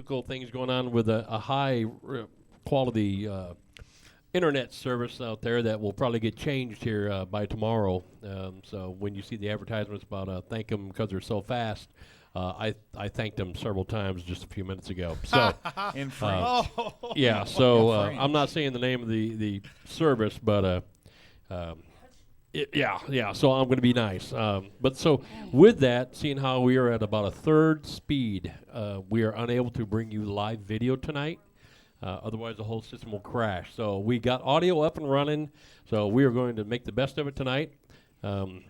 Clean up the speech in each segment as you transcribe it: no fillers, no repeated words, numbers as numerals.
technical things going on with a high quality internet service out there that will probably get changed here by tomorrow. So when you see the advertisements about thank them because they're so fast, I thanked them several times just a few minutes ago. So in French. yeah. So I'm not saying the name of the service, but yeah. So I'm going to be nice. But so with that, seeing how we are at about a third speed, we are unable to bring you live video tonight. Otherwise, the whole system will crash. So we got audio up and running. So we are going to make the best of it tonight. I'm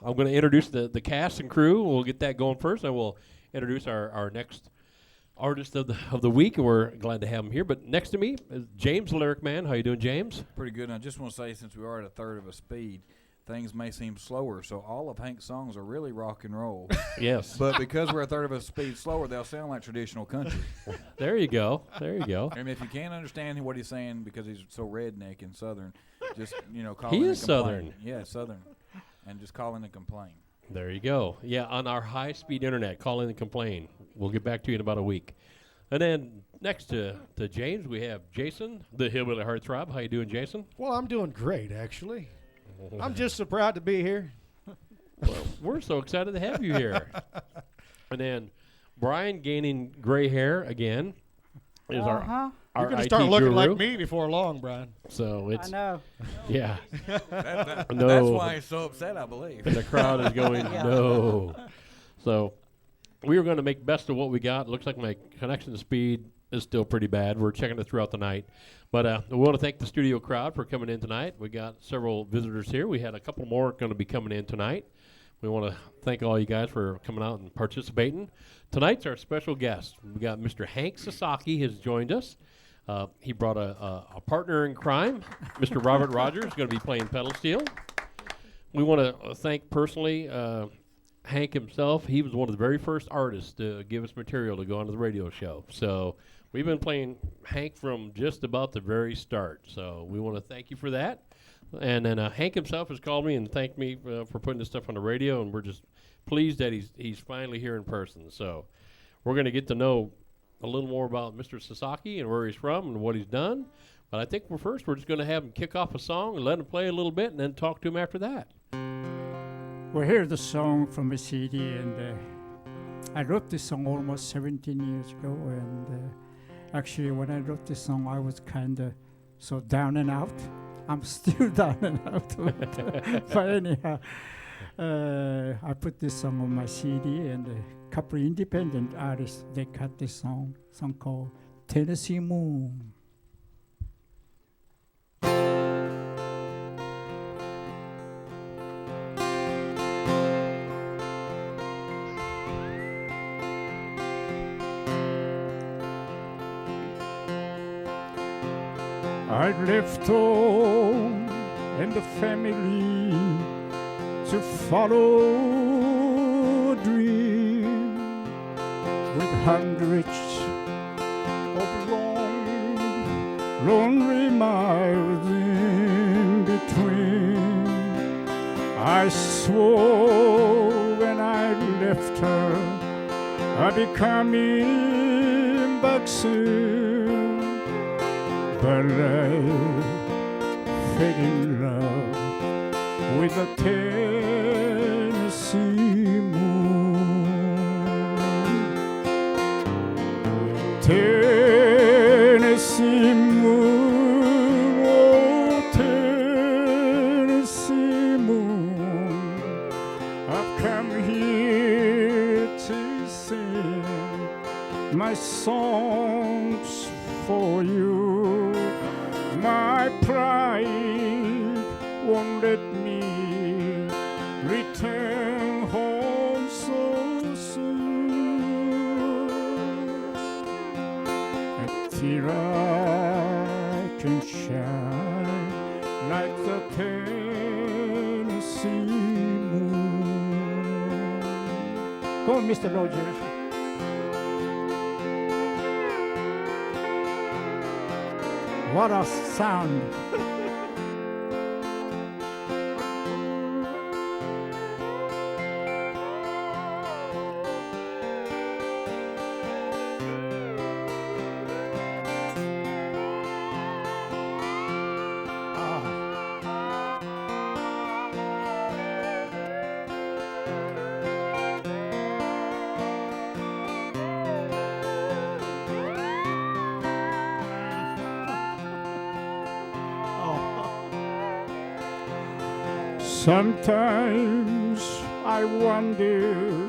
going to introduce the cast and crew. We'll get that going first. I will introduce our next artist of the week, and we're glad to have him here. But next to me is James the Lyric Man. How you doing, James? Pretty good. And I just want to say, since we are at a third of a speed, things may seem slower. So all of Hank's songs are really rock and roll. Yes. But because we're a third of a speed slower, they'll sound like traditional country. There you go. There you go. And if you can't understand what he's saying because he's so redneck and southern, just call He in is and complain. Southern. Yeah, southern, and just call in and complain. There you go. Yeah, on our high-speed internet, call in and complain. We'll get back to you in about a week. And then next to James, we have Jason, the Hillbilly Heartthrob. How you doing, Jason? Well, I'm doing great, actually. I'm just so proud to be here. Well, we're so excited to have you here. And then Brian, gaining gray hair again, is our You're going to IT start looking guru. like me before long, Brian. So it's I know. yeah. That's No. why he's so upset, I believe. The crowd is going no. So we were going to make best of what we got. Looks like my connection speed is still pretty bad. We're checking it throughout the night. But we want to thank the studio crowd for coming in tonight. We got several visitors here. We had a couple more going to be coming in tonight. We want to thank all you guys for coming out and participating. Tonight's our special guest. We got Mr. Hank Sasaki has joined us. He brought a partner in crime. Mr. Robert Rogers is going to be playing pedal steel. We want to thank personally Hank himself. He was one of the very first artists to give us material to go onto the radio show. So we've been playing Hank from just about the very start. So we want to thank you for that. And then Hank himself has called me and thanked me for putting this stuff on the radio, and we're just pleased that he's finally here in person. So we're going to get to know a little more about Mr. Sasaki and where he's from and what he's done. But I think we're just going to have him kick off a song and let him play a little bit and then talk to him after that. Well, here's the song from a CD, and I wrote this song almost 17 years ago. And actually, when I wrote this song, I was kind of so down and out. I'm still down and out. But anyhow, I put this song on my CD, and a couple of independent artists, they cut this song called Tennessee Moon. I left home and the family to follow a dream with hundreds of long, lonely miles in between. I swore when I left her I'd be coming back soon. But I fell in love with the Tennessee moon. Tennessee moon, oh Tennessee moon, I've come here to sing my songs for you. My pride won't let me return home so soon until I can shine like the Tennessee moon. Go on, Mr. Rogers. What a sound. Sometimes I wonder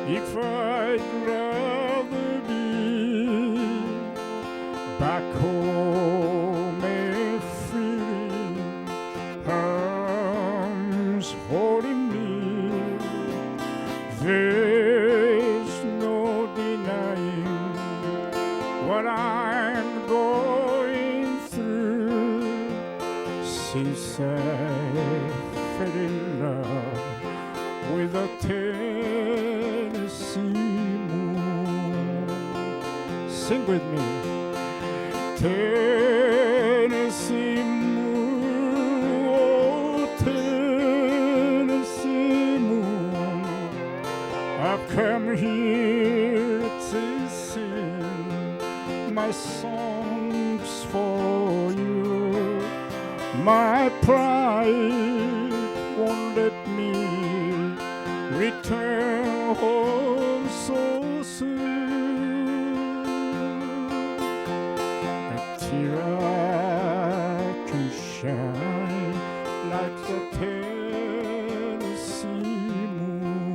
if I'd rather be back home and feeling arms holding me. There's no denying what I'm going through since I fell in love with a Tennessee moon. Sing with me. Tennessee moon, oh Tennessee moon, I've come here to sing my songs for you. My pride won't let me return home so soon. Until I can shine like the Tennessee moon.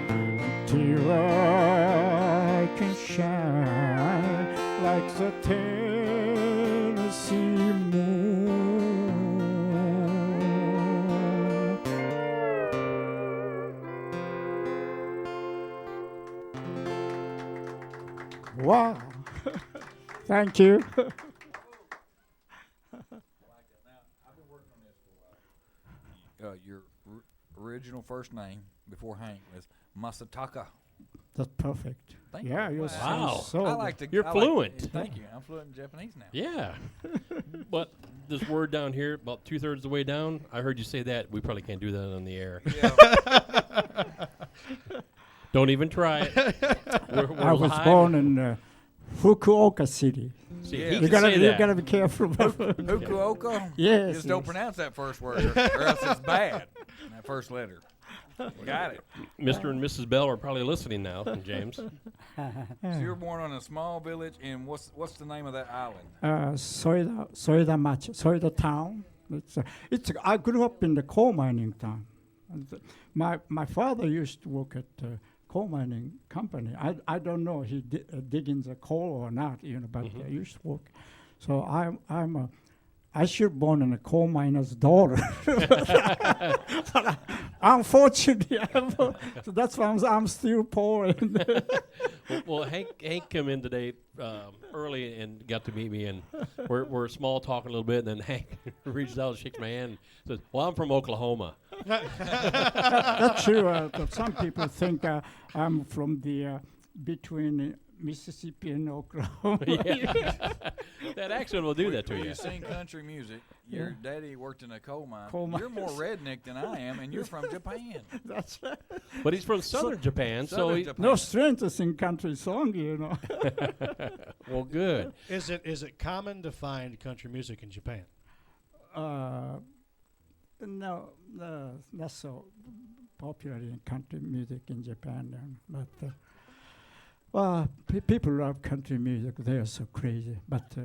Until I can shine like the Tennessee moon. Wow. Thank you. Your original first name before Hank was Masataka. That's perfect. Thank you. Yeah, you Wow. sound so I good. like to. You're I like- fluent. thank you. I'm fluent in Japanese now. Yeah. But this word down here, about 2/3 of the way down, I heard you say that. We probably can't do that on the air. Yeah. Don't even try it. We're I was live. born in Fukuoka City. See, Yeah. he You can gotta, say you that. gotta be careful. Fukuoka. Yes, Just don't yes. pronounce that first word, or else it's bad. That first letter. Got it. Mr. and Mrs. Bell are probably listening now, James. So you were born on a small village, and what's the name of that island? Soida Machi, Soida town. I grew up in the coal mining town. And my father used to work at coal mining company. I don't know he dig in the coal or not, but I used to work. So I should born in a coal miner's daughter. Unfortunately, so that's why I'm still poor. Well, Hank came in today early and got to meet me, and we're small talking a little bit, and then Hank reaches out and shakes my hand and says, "Well, I'm from Oklahoma." That's true. But some people think I'm from the between Mississippi and Oklahoma. Yeah. That accent will do that to When you. you sing country music, your daddy worked in a coal mine. Coal You're more redneck than I am, and you're from Japan. That's right. But he's from southern Japan, so Southern he, Japan. No stranger sing country song, well, good. Is it common to find country music in Japan? No, not so popular in country music in Japan. But people love country music. They are so crazy. But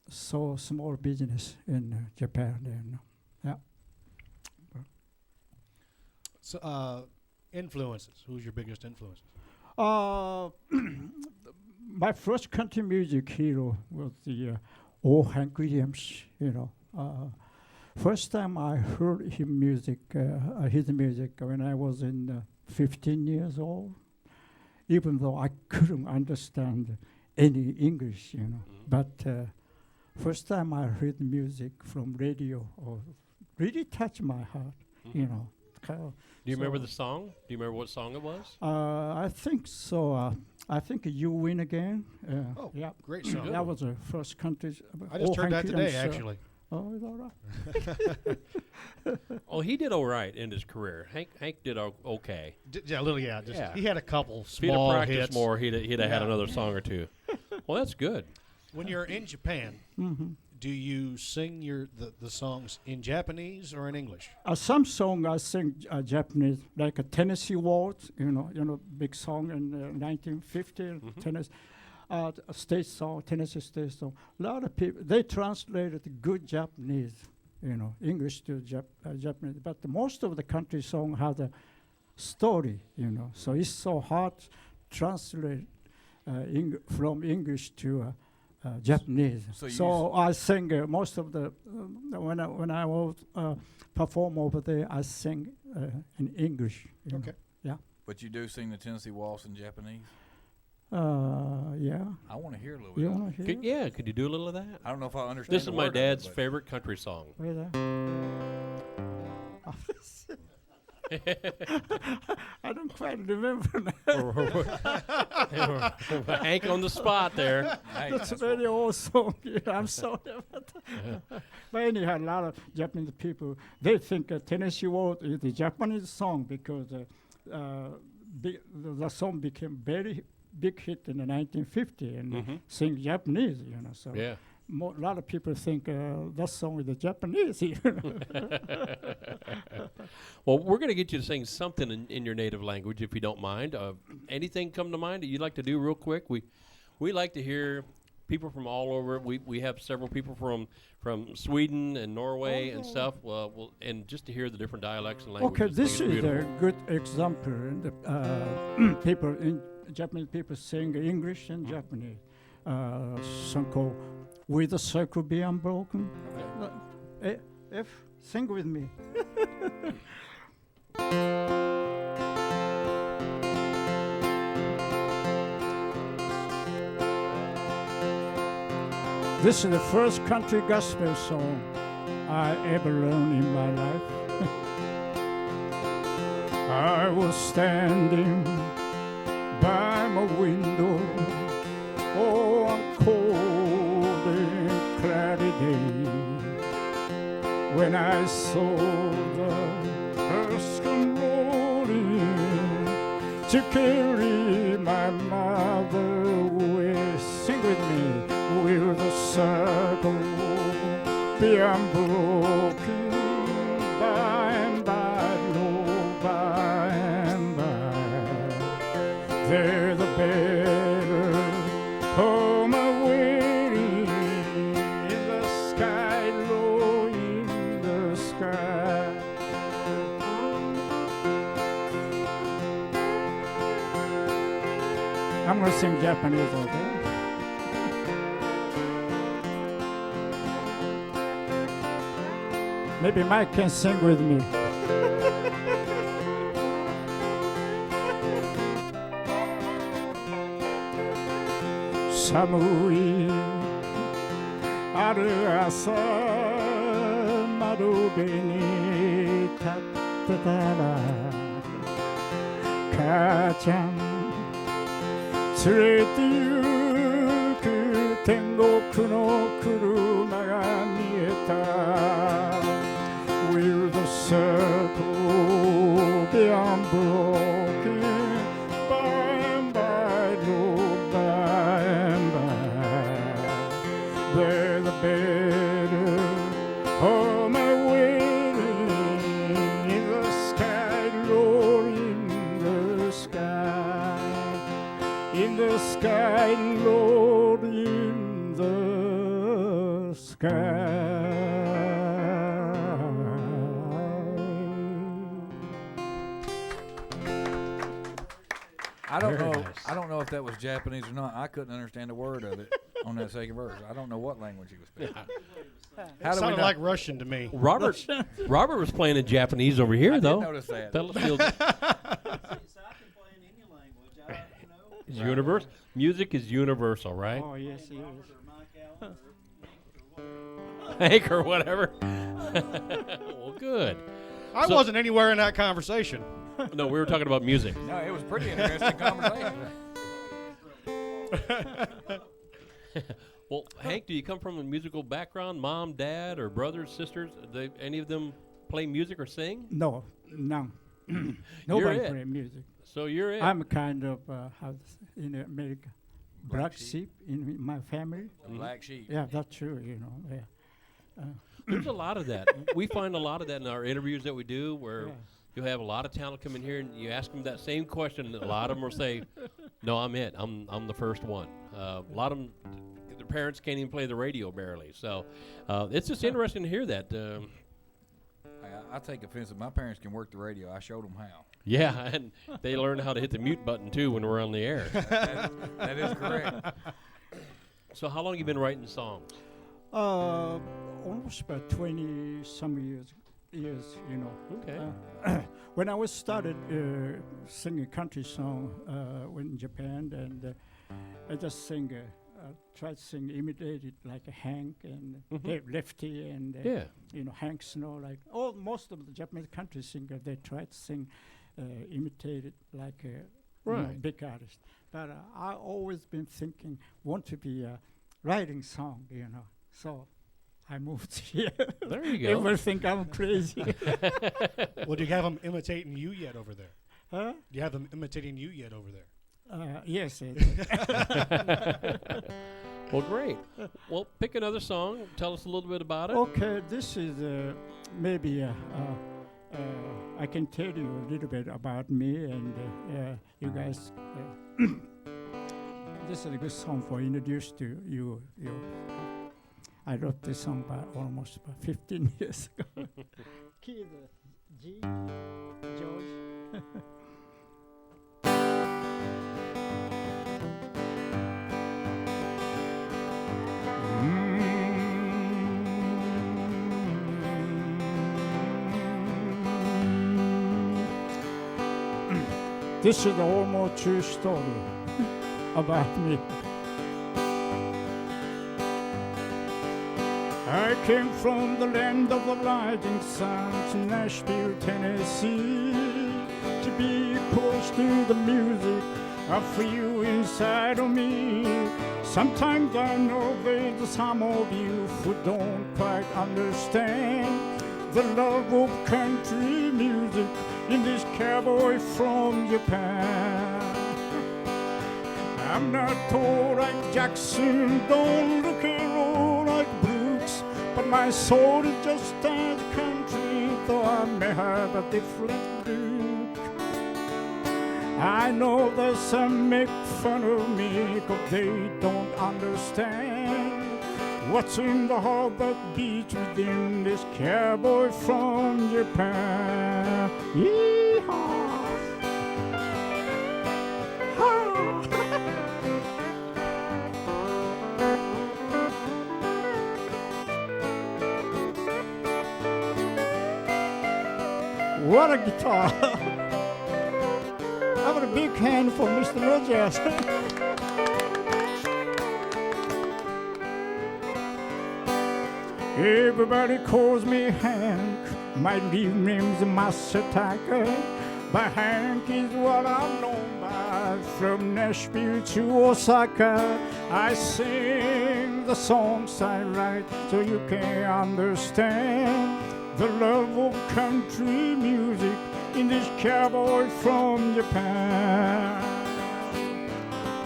so small business in Japan. Yeah. So, influences. Who's your biggest influences? My first country music hero was the old Hank Williams. First time I heard his music when I was in 15 years old. Even though I couldn't understand any English, But first time I heard music from radio, really touched my heart, Do you remember the song? Do you remember what song it was? I think so. I think You Win Again. Oh, yeah. great song. That was the first country. I just heard that today, actually. Oh, is that right? Oh, he did all right in his career. Hank did okay. Yeah, a little, yeah. Yeah. He had a couple If he'd have small practiced hits. more, he'd have had another song or two. Well, that's good. When you're in Japan, do you sing the songs in Japanese or in English? Some song I sing Japanese, like a Tennessee Waltz, big song in 1950, Tennessee. State song, Tennessee state song. A lot of people, they translated good Japanese English to Japanese. But most of the country song have a story, So it's so hard to translate from English to Japanese. So I sing most of the when I was perform over there, I sing in English. Okay. But you do sing the Tennessee Waltz in Japanese? Yeah. I want to hear a little You bit. want to hear? Could you do a little of that? I don't know if I understand. This is the my word of it, dad's but- favorite country song. Wait there. I don't quite remember now. Hank on the spot there. Hey, That's a that's very old song. I'm sorry about that. But anyhow, a lot of Japanese people, they think Tennessee Waltz is a Japanese song because the song became very big hit in the 1950 and sing Japanese, So Yeah. a lot of people think that song is the Japanese. Well, we're going to get you to sing something in your native language, if you don't mind. Anything come to mind that you'd like to do real quick? We like to hear people from all over. We have several people from Sweden and Norway and stuff. And just to hear the different dialects and languages. Okay, this I think is it's a beautiful. good example. People in Japanese people sing English and Japanese. Song called "With the Circle Be Unbroken." If sing with me. This is the first country gospel song I ever learned in my life. I was standing by my window, on cold and cloudy day, when I saw the hearse come rolling to carry my mother away. Sing with me. Will the circle be unbroken by and by, Lord, by and by? There the better home awaiting in the sky, low in the sky. I'm gonna sing Japanese, okay? Maybe Mike can sing with me. Samui aru asa窓辺に立ってたら母ちゃん連れて行く天国の車が見えた Will the circle be unbroken by and by, Lord, by and by? Where the better home awaiting in the sky, Lord, in the sky, Lord, in the sky. I don't Very know. nice. I don't know if that was Japanese or not. I couldn't understand a word of it on that second verse. I don't know what language he was speaking. How It do we sounded know? like Russian to me. Robert was playing in Japanese over here, I though. did notice that. Fellas feel So I can play in any language. it's universal. Music is universal, right? Oh, yes, yes. Or Mike Allen or Hank or whatever. Well, good. I So- wasn't anywhere in that conversation. No, we were talking about music. No, it was pretty interesting conversation. Well, Hank, do you come from a musical background? Mom, dad, or brothers, sisters? Any of them play music or sing? No, none. Nobody it. play music. So you're it. I'm kind of how to say in America, black sheep in my family. A black sheep. Yeah, that's true. Yeah. There's a lot of that. We find a lot of that in our interviews that we do, where Yeah. you have a lot of talent come in here and you ask them that same question, and a lot of them will say, "No, I'm it. I'm the first one." A lot of them, parents can't even play the radio barely. So it's just interesting to hear that. I take offense that my parents can work the radio. I showed them how. Yeah, and they learned how to hit the mute button too when we're on the air. That is correct. So how long have you been writing songs? Almost about 20 some years, you know. Okay. When I was started singing country song in Japan, and I just tried to sing, imitate it like a Hank and Lefty and Yeah. you know, Hank Snow. Like most of the Japanese country singers, they try to sing, imitate it like a you know, Right. big artist. But I always been thinking, want to be writing song, you know. So I moved here. There you go. Everyone think I'm crazy. Well, do you have them imitating you yet over there? Huh? Do you have them imitating you yet over there? Yes. Well, great. Well, pick another song. Tell us a little bit about it. Okay, this is maybe I can tell you a little bit about me and you guys. This is a good song for introduce to you. I wrote this song almost 15 years ago. Key the G, George. This is the almost true story about me. I came from the land of the rising sun to Nashville, Tennessee, to be close to the music I feel inside of me. Sometimes I know there's some of you who don't quite understand the love of country music in this cowboy from Japan. I'm not tall like Jackson, don't look at all like Brooks, but my soul is just as country, though I may have a different look. I know that some make fun of me 'cause they don't understand what's in the heart that beats within this cowboy from Japan. Yeehaw! What a guitar! I got a big hand for Mr. Rogers. Everybody calls me Hank. My real name's Masataka, but Hank is what I'm known by. From Nashville to Osaka, I sing the songs I write so you can understand the love of country music in this cowboy from Japan.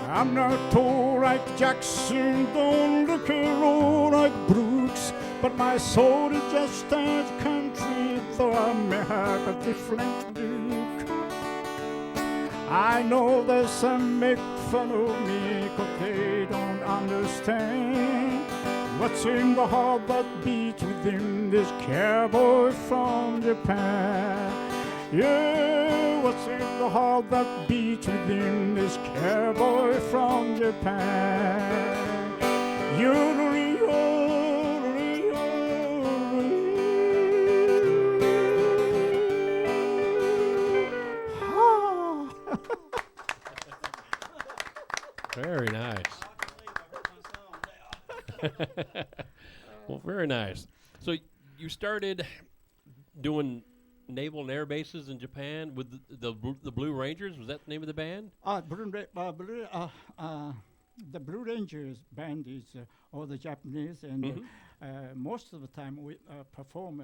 I'm not tall like Jackson, don't look at all like Brooks, but my soul is just as country, though I may have a different look. I know that some make fun of me 'cause they don't understand what's in the heart that beats within this cowboy from Japan. Yeah, what's in the heart that beats within this cowboy from Japan? Yodeling, yodeling, yodeling. Ah. Very nice. I can't believe I heard my song now. Well, very nice. So you started doing naval and air bases in Japan with the Blue Rangers. Was that the name of the band? The Blue Rangers band is all the Japanese, and most of the time we perform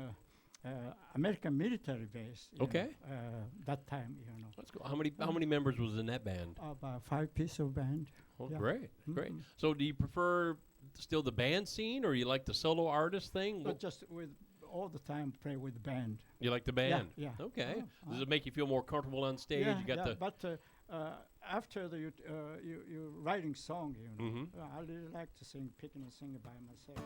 American military base. you Okay. know, that time, you know. Let's go. How many members was in that band? About 5 piece of band. Oh, Yeah. great, great. Mhm. So do you prefer still the band scene, or you like the solo artist thing? But just with all the time play with the band. You like the band? Yeah. Okay. Oh, Does it make you feel more comfortable on stage? Yeah, You got yeah, the but after you writing song, Mhm. I really like to sing, picking and singing by myself.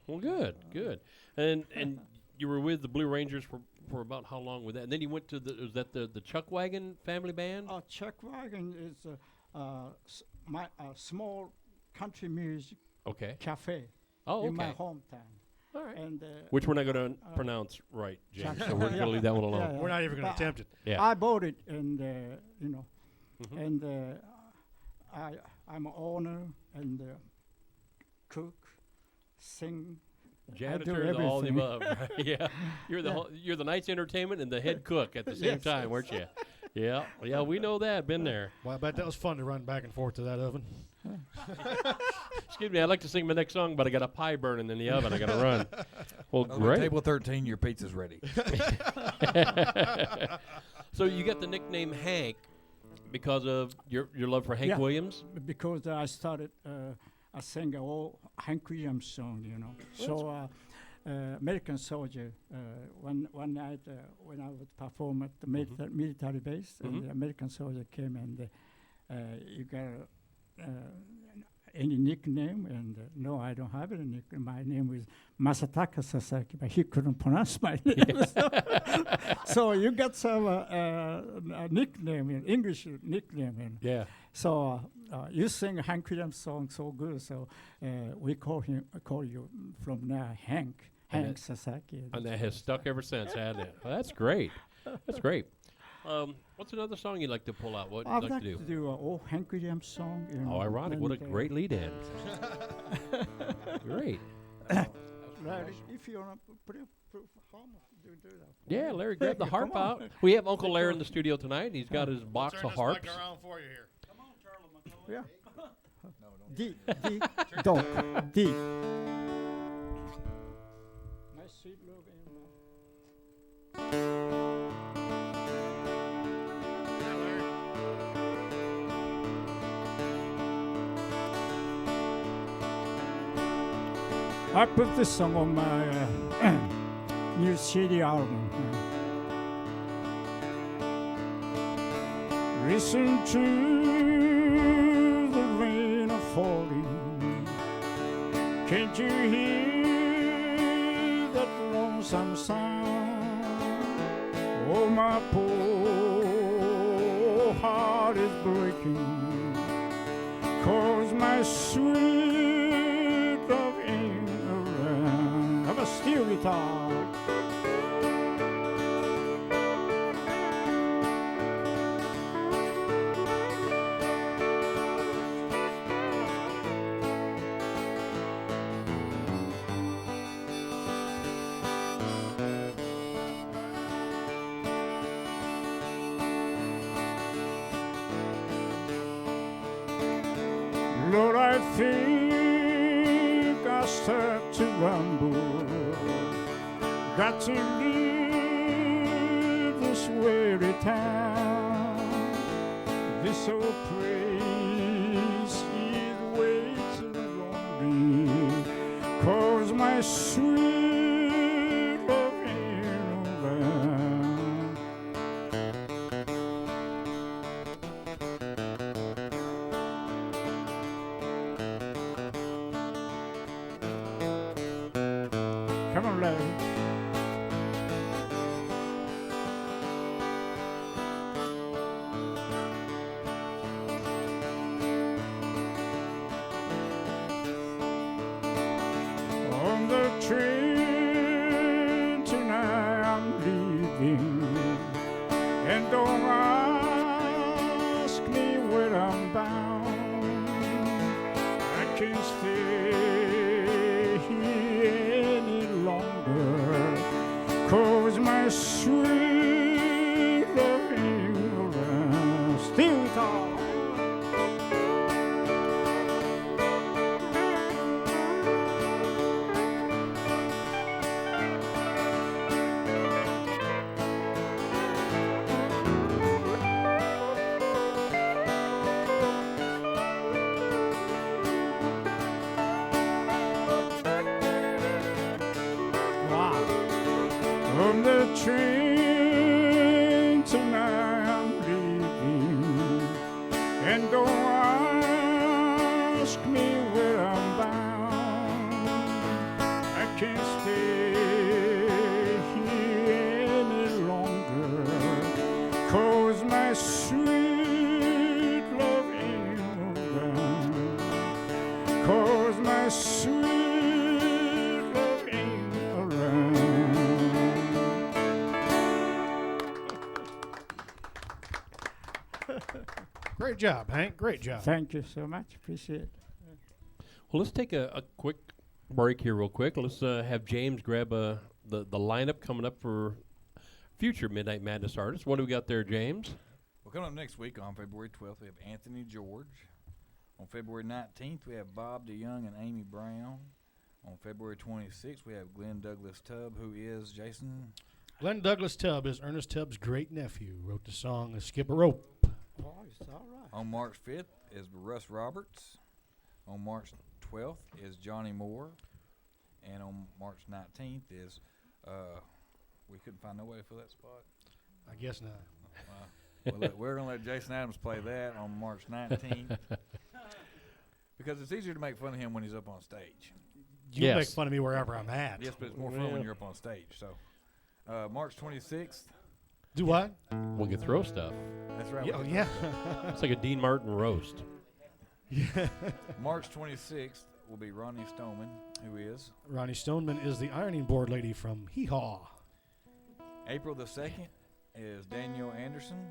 Well, good, good. And you were with the Blue Rangers for about how long with that? And then you went to was that the Chuck Wagon family band? Chuck Wagon is my small country music Okay. cafe Oh, in my okay. hometown. All right. And Which we're not going to pronounce right, James. Chuck- So we're going Yeah. to leave that one alone. Yeah, We're not even going But to attempt it. Yeah. I bought it, and Mhm. and I'm an owner and cook, sing. Janitor, the all the everything. above. Right? Yeah. You're the Yeah. you're the night's entertainment and the head cook at the same Yes, time, yes. weren't you? Yeah. Yeah, we know that. Been there. Well, I bet that was fun to run back and forth to that oven. Excuse me. I'd like to sing my next song, but I got a pie burning in the oven. I got to run. Well, Over great. Table 13, your pizza's ready. So you got the nickname Hank because of your love for Hank Yeah. Williams. Because I started, I sang all Hank Williams song, So American Soldier, one night when I would perform at the military base, Mhm. and the American Soldier came and you got any nickname? And no, I don't have any nickname. My name is Masataka Sasaki, but he couldn't pronounce my name. So you got some a nickname, an English nickname. Yeah. So you sing Hank Williams song so good, so we call you from now Hank And Sasaki. And that has stuck ever since, hasn't it? Well, that's great. That's great. What's another song you'd like to pull out? What I'd you'd like to do? an old Hank Williams song. Oh, ironic. What a great lead in. Great. Larry, if you want to put harm, do that. Yeah, Larry, grab the harp Come out. on. We have Uncle Larry in the studio tonight. He's got his box Turn of this harps. mic around for you here. Come on, Charlie McCoy. Yeah. D, D. My sweet love and I put this song on my new CD album. Listen to the rain falling. Can't you hear that lonesome sound? Oh, my poor heart is breaking, 'cause my sweet love ain't around. Have a steel guitar. Lord, I think I start to rumble. Got to leave this weary town. This old place is way too lonely, 'cause my sweet love ain't around. Come on, Larry. On the train tonight I'm leaving, and don't ask me where I'm bound. I can't stay here any longer, 'cause my sweet love ain't around. Still tall. Wow. On the train ask me where I'm bound, I can't stay here any longer, 'cause my sweet love ain't around, 'cause my sweet love ain't around. Great job, Hank. Great job. Thank you so much. Appreciate it. Well, let's take a quick break here real quick. Let's have James grab the lineup coming up for future Midnight Madness artists. What do we got there, James? Well, coming up next week on February 12th, we have Anthony George. On February 19th, we have Bob DeYoung and Amy Brown. On February 26th, we have Glenn Douglas Tubb, who is, Jason? Glenn Douglas Tubb is Ernest Tubb's great nephew. Wrote the song "Skip a Rope." Oh, it's all right. On March 5th is Russ Roberts. On March 12th is Johnny Moore. And on March 19th is, we couldn't find nobody for that spot. I guess not. We're going to let Jason Adams play that on March 19th. Because it's easier to make fun of him when he's up on stage. You Yes. make fun of me wherever I'm at. Yes, but it's more fun when you're up on stage. So, March 26th. Do what? We can throw stuff. That's right. Yeah, oh, yeah. It's like a Dean Martin roast. March 26th will be Ronnie Stoneman, who is. Ronnie Stoneman is the ironing board lady from Hee Haw. April the 2nd is Daniel Anderson.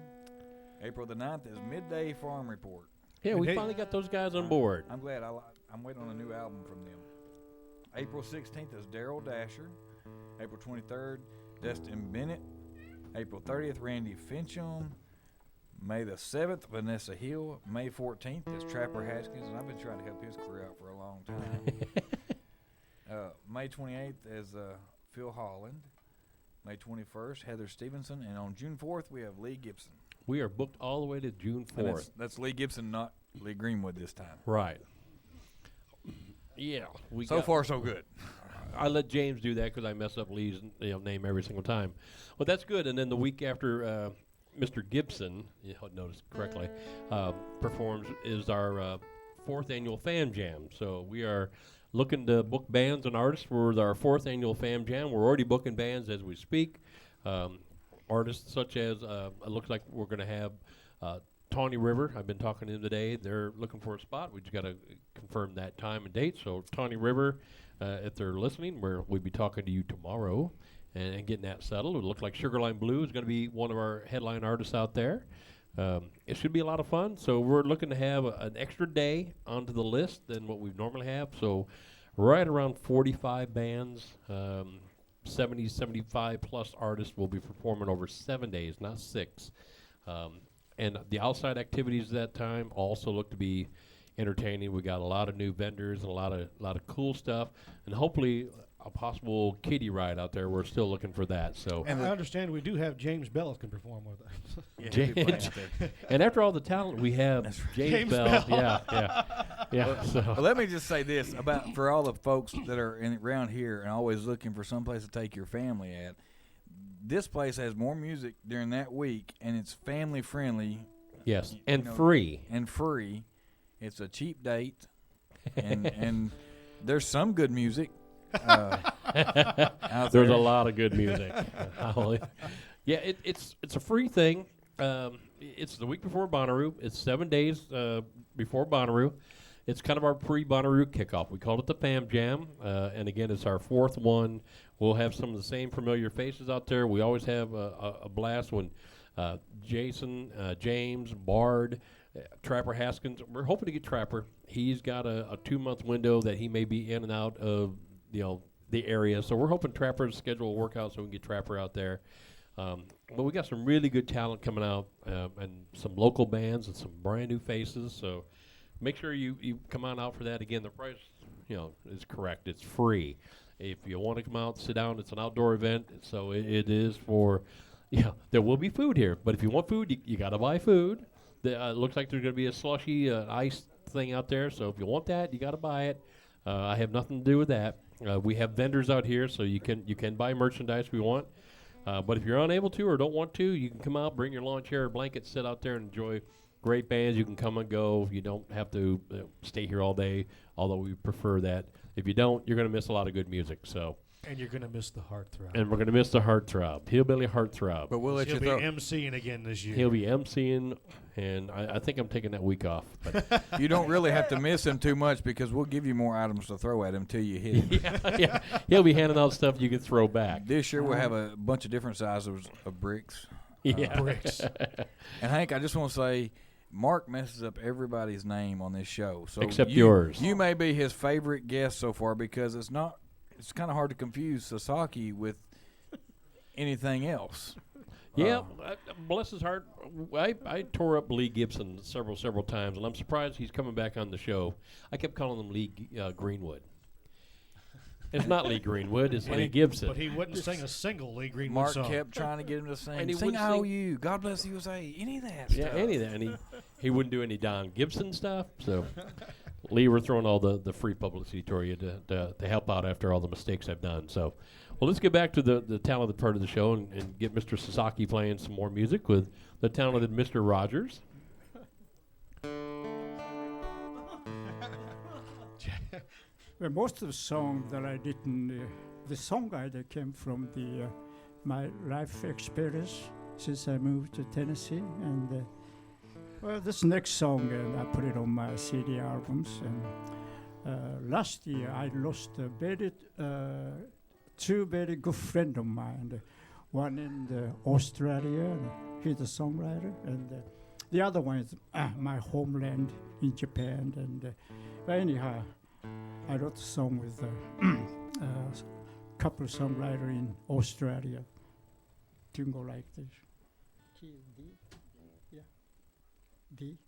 April the 9th is Midday Farm Report. Yeah, we Hey. finally got those guys on board. I'm glad. I'm waiting on a new album from them. April 16th is Daryl Dasher. April 23rd, Dustin Bennett. April 30th, Randy Fincham. May the 7th, Vanessa Hill. May 14th is Trapper Haskins, and I've been trying to help his career out for a long time. May 28th is Phil Holland. May 21st, Heather Stevenson. And on June 4th, we have Lee Gibson. We are booked all the way to June And 4th. that's Lee Gibson, not Lee Greenwood this time. Right. Yeah. So far, so good. I let James do that because I mess up Lee's name every single time. Well, that's good. And then the week after Mr. Gibson, notice correctly, performs is our 4th annual Fam Jam. So we are looking to book bands and artists for our 4th annual Fam Jam. We're already booking bands as we speak. Artists such as, it looks like we're going to have Tawny River. I've been talking to them today. They're looking for a spot. We just got to confirm that time and date. So Tawny River, if they're listening, we'll be talking to you tomorrow and getting that settled. It looks like Sugarline Blue is going to be one of our headline artists out there. It should be a lot of fun. So we're looking to have an extra day onto the list than what we normally have. So right around 45 bands, 70, 75 plus artists will be performing over 7 days, not 6. And the outside activities at that time also look to be entertaining. We got a lot of new vendors and a lot of cool stuff, and hopefully a possible kiddie ride out there. We're still looking for that. So, I understand we do have James Bell can perform with us. James, and after all the talent we have, James James Bell, Bell. yeah. So Well, let me just say this about for all the folks that are around here and always looking for someplace to take your family at. This place has more music during that week, and it's family friendly. yes, and free. And free. It's a cheap date, and there's some good music. Out There's there. a lot of good music. Yeah, it's a free thing. It's the week before Bonnaroo. It's 7 days before Bonnaroo. It's kind of our pre-Bonnaroo kickoff. We called it the Fam Jam, and again, it's our 4th one. We'll have some of the same familiar faces out there. We always have a blast when Jason, James, Bard, Trapper Haskins. We're hoping to get Trapper. He's got a 2-month window that he may be in and out of the area. So we're hoping Trapper's schedule will work out so we can get Trapper out there. But we got some really good talent coming out and some local bands and some brand new faces. So make sure you come on out for that. Again, the price is correct. It's free. If you want to come out, sit down. It's an outdoor event, so it is for. There will be food here, but if you want food, you got to buy food. It looks like there's going to be a slushy ice thing out there, so if you want that, you got to buy it. I have nothing to do with that. We have vendors out here, so you can buy merchandise we want. But if you're unable to or don't want to, you can come out, bring your lawn chair or blanket, sit out there and enjoy great bands. You can come and go. You don't have to stay here all day, although we prefer that. If you don't, you're going to miss a lot of good music. So, And you're going to miss the heartthrob. and we're going to miss the Heartthrob, Hillbilly Heartthrob. But we'll let He'll you be throw. emceeing again this year. He'll be emceeing, and I think I'm taking that week off. But You don't really have to miss him too much because we'll give you more items to throw at him till you hit him. yeah, he'll be handing out stuff you can throw back. This year we'll have a bunch of different sizes of bricks. Yeah. Bricks. And Hank, I just want to say, Mark messes up everybody's name on this show. So Except you, yours. You may be his favorite guest so far because it's kind of hard to confuse Sasaki with anything else. Yeah, bless his heart. I tore up Lee Gibson several times, and I'm surprised he's coming back on the show. I kept calling him Lee Greenwood. It's not Lee Greenwood, it's Lee Gibson. But he wouldn't sing a single Lee Greenwood Mark song. kept trying to get him to sing. And he Sing wouldn't sing. IOU, God Bless the USA, any of that Yeah, stuff. any of that. And he wouldn't do any Don Gibson stuff. So, Lee, we're throwing all the free publicity to you to help out after all the mistakes I've done. So, well, let's get back to the talented part of the show and get Mr. Sasaki playing some more music with the talented Mr. Rogers. Well, most of the songs that I did in the songwriter came from my life experience since I moved to Tennessee. And well, this next song, I put it on my CD albums. And last year, I lost two very good friends of mine. One in Australia, and he's a songwriter, and the other one is my homeland in Japan. And anyhow, I wrote a song with a couple of songwriters in Australia. Tune go like this. Key D. Yeah. D.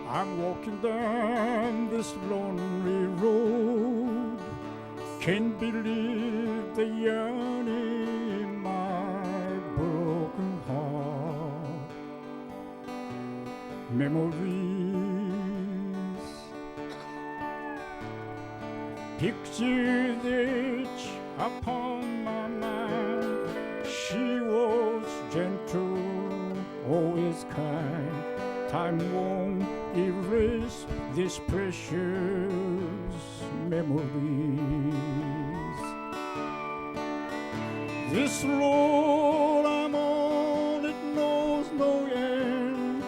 I'm walking down this lonely road. Can't believe the yearning in my broken heart. Memories, pictures etched upon my mind. She was gentle, always kind. Time won't erase these precious memories. This road I'm on, it knows no end.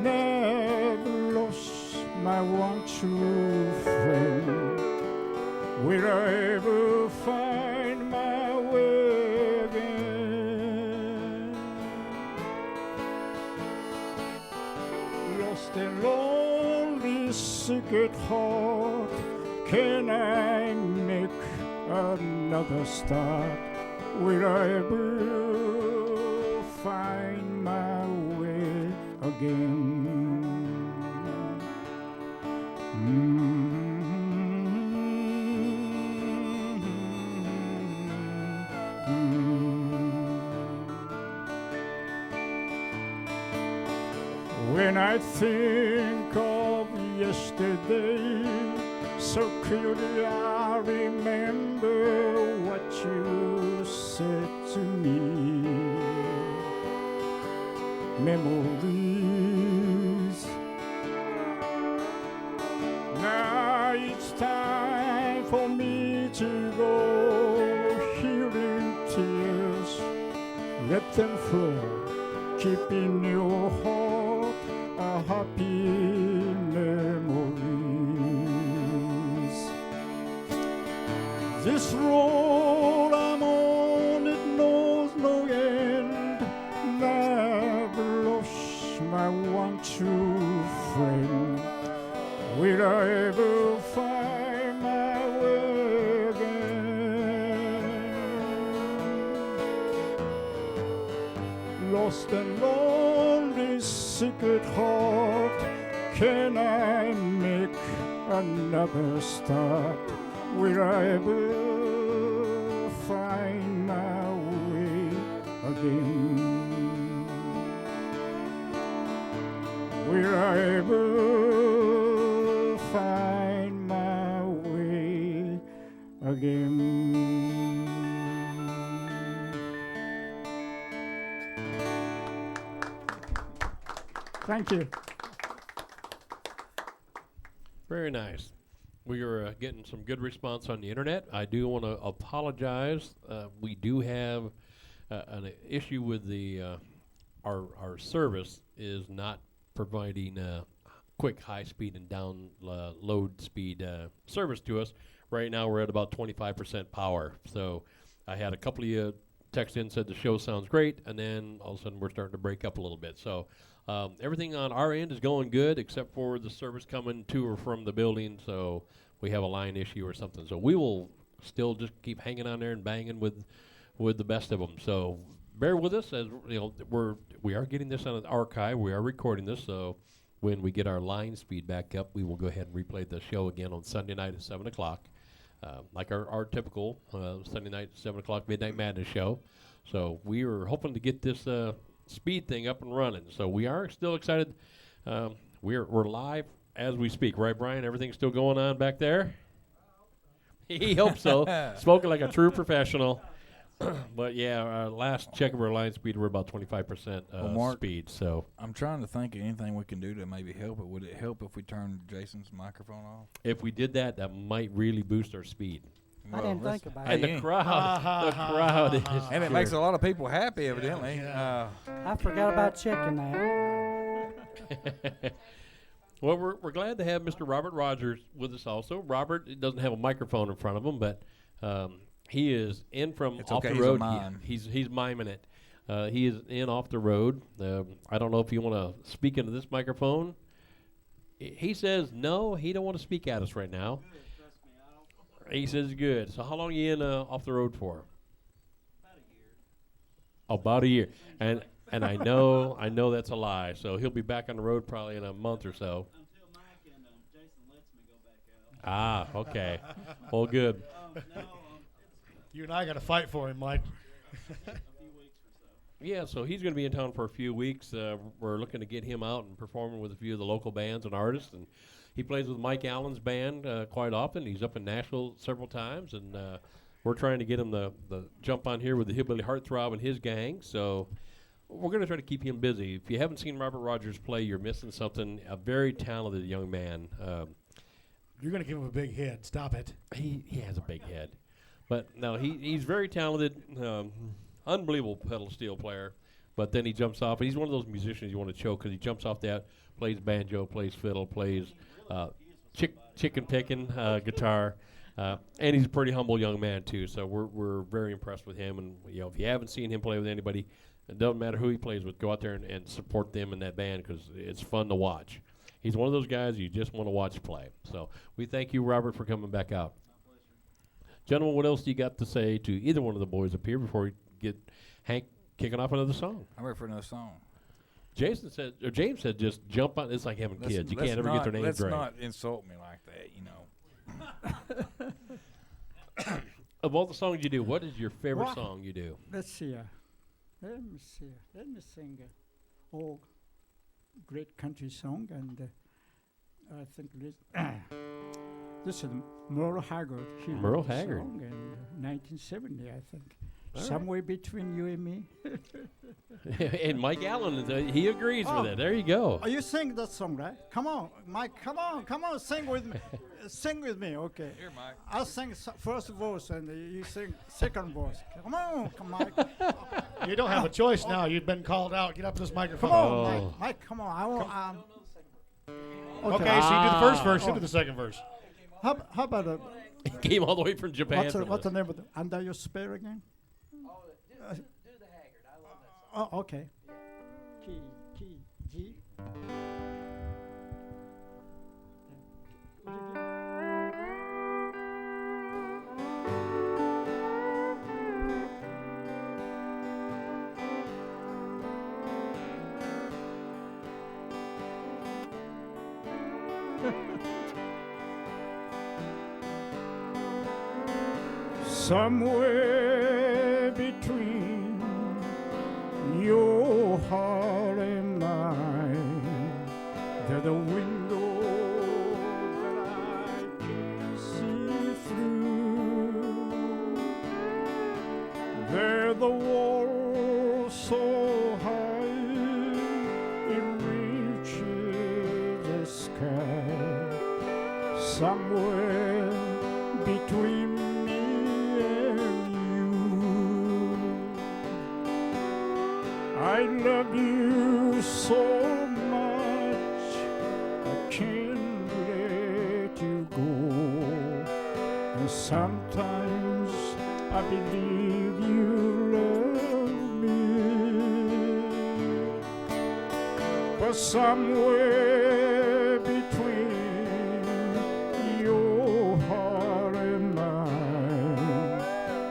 Never lost my one true friend. Will I ever find my way again? Lost and lonely, secret heart. Can I make another start? Will I ever find my way again? When I think of yesterday, so clearly I remember what you said to me. Memories. Now it's time for me to go. Healing tears, let them flow. Keep in your heart a happy memories. This road I'm on, it knows no end. Never lost my one true friend. Will I ever find my way again? Lost and lonely, secret heart. Can I make another start? Will I ever find my way again? Will I ever find again. Thank you. Very nice. We are getting some good response on the internet. I do want to apologize. We do have an issue with the our service is not providing quick high speed and down load speed service to us. Right now we're at about 25% power. So I had a couple of you text in, said the show sounds great, and then all of a sudden we're starting to break up a little bit. So everything on our end is going good except for the service coming to or from the building. So we have a line issue or something. So we will still just keep hanging on there and banging with the best of them. So bear with us, as you know, we are getting this on an archive. We are recording this, so when we get our line speed back up, we will go ahead and replay the show again on Sunday night at 7 o'clock, like our typical Sunday night 7 o'clock Midnight Madness show. So we are hoping to get this speed thing up and running. So we are still excited. We're live as we speak, right, Brian? Everything's still going on back there? He hopes so. Spoken like a true professional. But yeah, our last check of our line speed, we're about 25% Mark, speed. So I'm trying to think of anything we can do to maybe help it. Would it help if we turned Jason's microphone off? if we did that, that might really boost our speed. I didn't think about And it. the crowd is. And it makes a lot of people happy, evidently. I forgot about checking that. Well, we're glad to have Mr. Robert Rogers with us also. Robert doesn't have a microphone in front of him, but he is in from It's off okay, the he's a road. mime. He's miming it. He is in off the road. I don't know if you want to speak into this microphone. He says no, he don't want to speak at us right now. Good, trust me, I don't. He says good. So how long are you in off the road for? About a year. About a year. And I know that's a lie. So he'll be back on the road probably in a month or so. Until Mike and Jason lets me go back out. Ah, okay. Well, good. No, You and I got to fight for him, Mike. it's a few weeks or so. Yeah, so he's going to be in town for a few weeks. We're looking to get him out and performing with a few of the local bands and artists. And he plays with Mike Allen's band quite often. He's up in Nashville several times, and we're trying to get him the jump on here with the Hillbilly Heartthrob and his gang. So we're going to try to keep him busy. If you haven't seen Robert Rogers play, you're missing something. A very talented young man. You're going to give him a big head. Stop it. He has a big head. But no, he's very talented, unbelievable pedal steel player. But then he jumps off, and he's one of those musicians you want to choke because he jumps off that, plays banjo, plays fiddle, plays chicken picking guitar, and he's a pretty humble young man too. So we're very impressed with him. And if you haven't seen him play with anybody, it doesn't matter who he plays with. Go out there and support them in that band because it's fun to watch. He's one of those guys you just want to watch play. So we thank you, Robert, for coming back out. Gentlemen, what else do you got to say to either one of the boys up here before we get Hank kicking off another song? I'm ready for another song. James said just jump on. It's like having kids. You can't ever get their names right. Let's not insult me like that, you know. Of all the songs you do, what is your favorite What? song you do? Let's see. Let me see. Let me sing a old great country song, and I think this is Merle Haggard. He Merle wrote the Haggard. song in 1970, I think. All right. Somewhere between you and me. And Mike Allen, he agrees with it. There you go. Oh, you sing that song, right? Come on, Mike. Come on, sing with me. Sing with me, okay? Here, Mike. I'll sing first verse, and you sing second verse. Come on, Mike. You don't have a choice now. You've been called out. Get up to this microphone. Come on, Oh. Mike. Mike, come on. I want. Okay, so you do the first verse. You do the second verse. How about He came all the way from Japan. what's the name of the Under Your Spell again? Do the Haggard. I love that song. Oh, okay. Key, G. Somewhere between your heart and mine, there's a window that I can see through. Where the wall so high it reaches the sky, somewhere between me and you. I love you so much, I can't let you go. And sometimes I believe you love me, but somewhere between your heart and mine,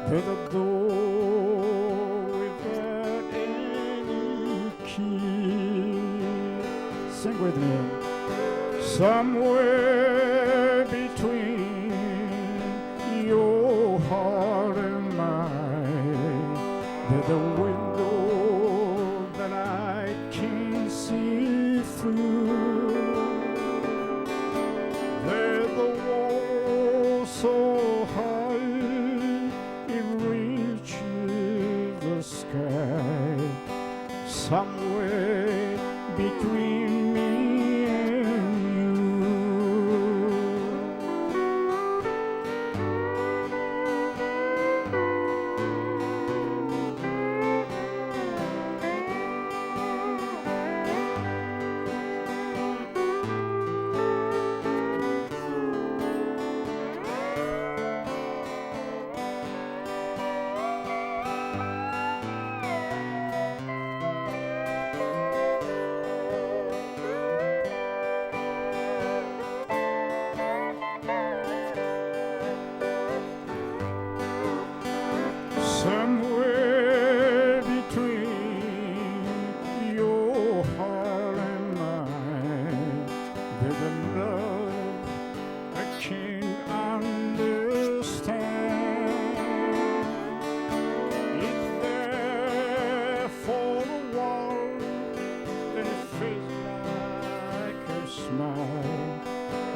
there's a door without any key. Sing with me. Somewhere between your heart and mine, there's a window that I can see through. There's a wall so high it reaches the sky, somewhere between me and you. Somewhere between your heart and mine, there's a love I can't understand. It's there for a while, then it fades like a smile,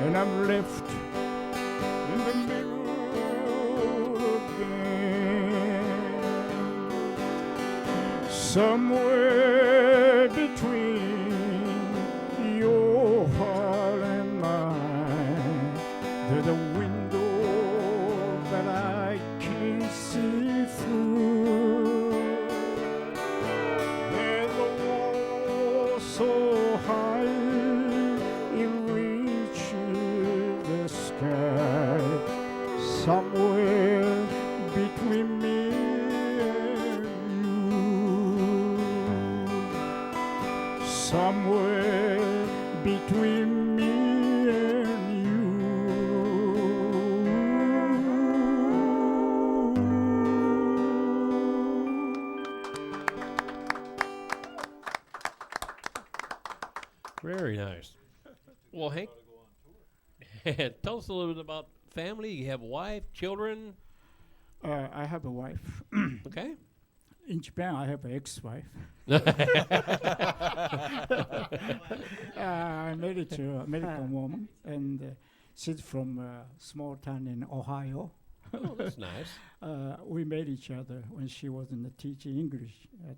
and I'm left in the middle again. Somewhere between your heart and mine, there's a window that I can see through. There's a wall so high it reaches the sky, somewhere between me and you, somewhere between me and you. Very nice. Well, Hank, tell us a little bit about family. You have a wife, children. I have a wife. Okay. In Japan, I have an ex-wife. I married to an American woman, and she's from a small town in Ohio. Oh, that's nice. We met each other when she was teaching English at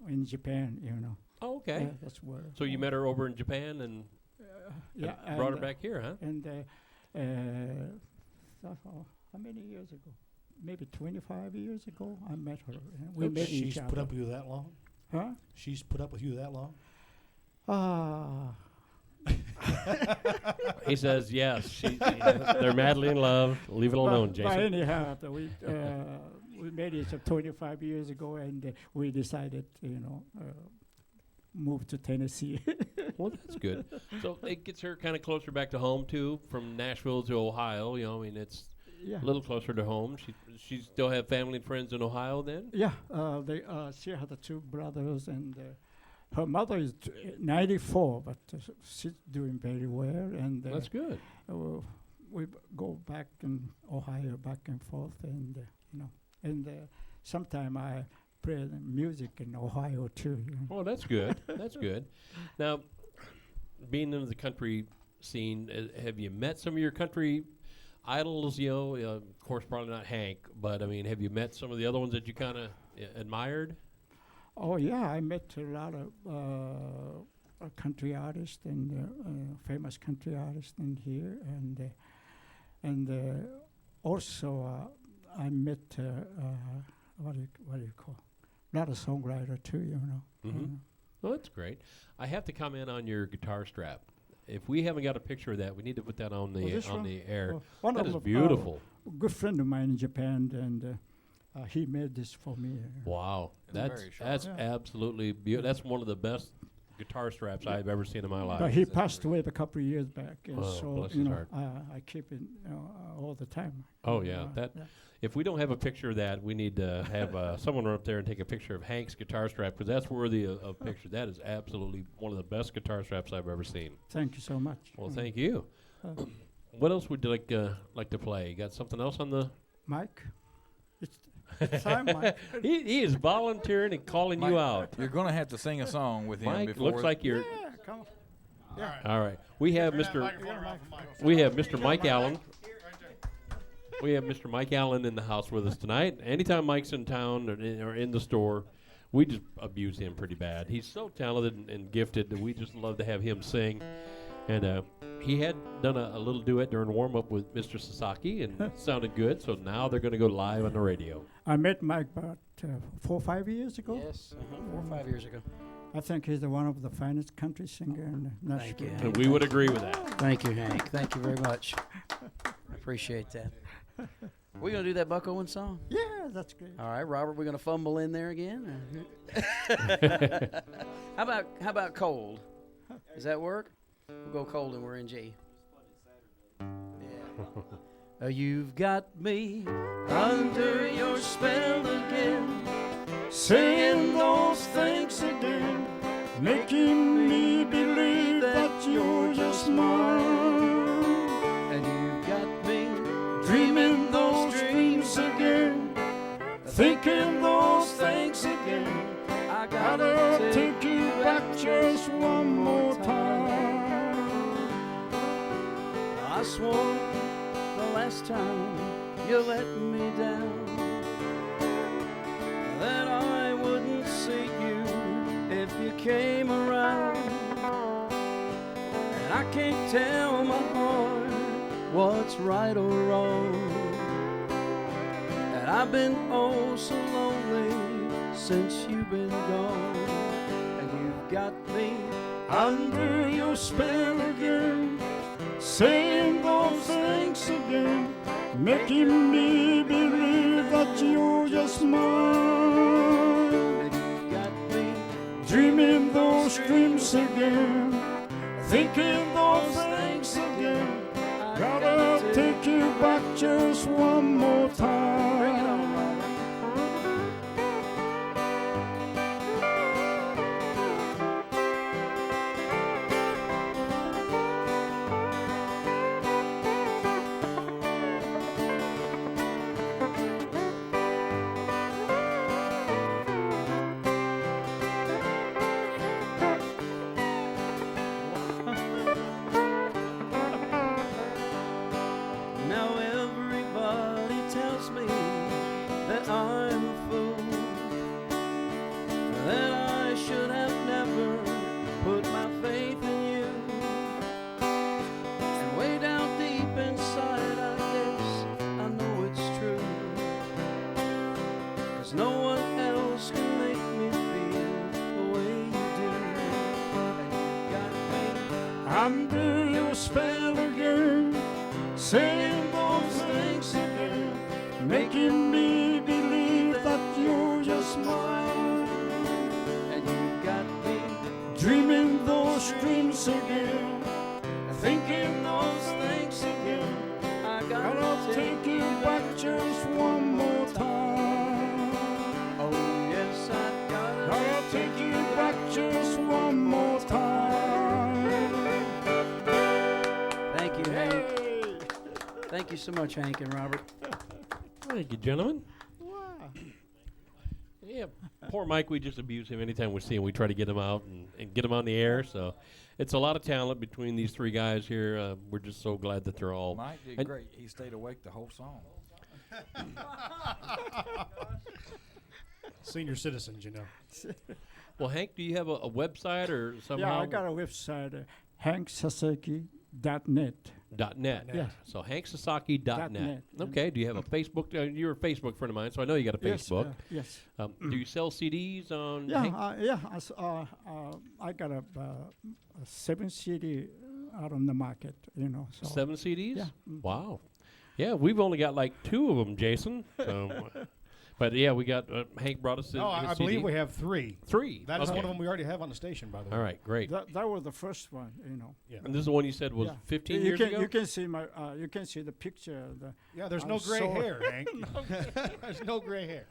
in Japan, you know. Oh, okay. That's where. So you met her over in Japan and Yeah, brought her back here, huh? And how many years ago? Maybe 25 years ago, I met her. We met each She's other. put up with you that long? Huh? She's put up with you that long? He says yes. They're madly in love. Leave it alone, But Jason. anyhow, we met each other 25 years ago, and we decided, move to Tennessee. Well, that's good. So it gets her kind of closer back to home too, from Nashville to Ohio. I mean, it's Yeah. a little closer to home. She still have family and friends in Ohio then? Yeah, she had the two brothers, and her mother is 94, but she's doing very well. And That's good. we go back in Ohio, back and forth, and sometime I play the music in Ohio too. Oh, that's good. That's good. Now, being in the country scene, have you met some of your country idols, of course, probably not Hank, but I mean, have you met some of the other ones that you kind of admired? Oh yeah, I met a lot of country artists and famous country artists in here, and also I met what do you call? A lot of songwriter too, Mm-hmm. Well, that's great. I have to comment on your guitar strap. If we haven't got a picture of that, we need to put that on the this on one? the air. One That of is the, beautiful. good friend of mine in Japan, and he made this for me. Wow, It's that's very sharp. that's Yeah. absolutely beautiful. That's one of the best guitar straps I've ever seen in my life. But he That's passed great. away a couple of years back, and Oh, so bless his heart. I keep it all the time. Oh, yeah, that- If we don't have a picture of that, we need to have someone run up there and take a picture of Hank's guitar strap, because that's worthy of picture. That is absolutely one of the best guitar straps I've ever seen. Thank you so much. Well, thank you. Uh, What else would you like to play? You got something else on the? Mike, it's time, Mike. He is volunteering and calling you Mike, out. You're gonna have to sing a song with him Mike, before. looks like you're. Yeah, come on. All right, we have Mr. Mike Allen. We have Mr. Mike Allen in the house with us tonight. Anytime Mike's in town or in the store, we just abuse him pretty bad. He's so talented and gifted that we just love to have him sing. And he had done a little duet during warm-up with Mr. Sasaki, and it sounded good. So now they're going to go live on the radio. I met Mike about 4 or 5 years ago. Yes, 4 or 5 years ago. I think he's one of the finest country singer in Nashville. Thank you. And we would agree with that. Thank you, Hank. Thank you very much. Appreciate that. We're going to do that Buck Owens song? Yeah, that's great. All right, Robert, we're going to fumble in there again? How about cold? Does that work? We'll go cold and we're in G. Yeah. You've got me under your spell again, saying those things again, Making me believe that you're just mine. and you've got me Dreaming those dreams again. Thinking those things again. I Gotta take you back just one more time. I swore the last time you let me down that I wouldn't see you if you came around. And I can't tell my heart what's right or wrong. And I've been oh so lonely since you've been gone. And you've got me Under your spell again. Saying those things again. Making me believe that you're just mine. and you've got me Dreaming those dreams again. Thinking those things again. Gotta take you back just one more time. Bring it on, Robert. Now everybody tells me that I'm a fool, that I should have never put my faith in you. And way down deep inside, I guess I know it's true, 'cause no one else can make me feel the way you do. And you got me Under your spell again, saying those things again, making me believe that you're just mine. and you got me Dreaming those dreams again, thinking those things again. I Gotta gotta take you back just one more time. Oh yes, I gotta Gotta take you back just one more time. Thank you, Hank. Hey. Thank you so much, Hank and Robert. Thank you, gentlemen. Yeah, poor Mike. We just abuse him anytime we see him. We try to get him out and get him on the air. So it's a lot of talent between these three guys here. We're just so glad that they're all. Mike did and- great. He stayed awake the whole song. Senior citizens, you know. Well, Hank, do you have a website or somehow? Yeah, I got a website, hanksasaki.net. .net. Yeah. So hanksasaki.net. .net. Okay. Do you have a Facebook? You're a Facebook friend of mine, so I know you got a Facebook. Yes. Do you sell CDs on? Yeah, Hank? I got a 7 CD out on the market, you know. So 7 CDs? Yeah. Wow. Yeah, we've only got like 2 of them, Jason. So, but yeah, we got Hank brought us. Oh, his I CD. believe we have 3. 3. That is okay. one of them we already have on the station, by the way. All right, great. that was the first one, you know. Yeah. And this is the one you said was Yeah. 15 you years can, ago? You can see my, you can see the picture. Yeah, there's I'm no gray so- hair, Hank. There's no gray hair.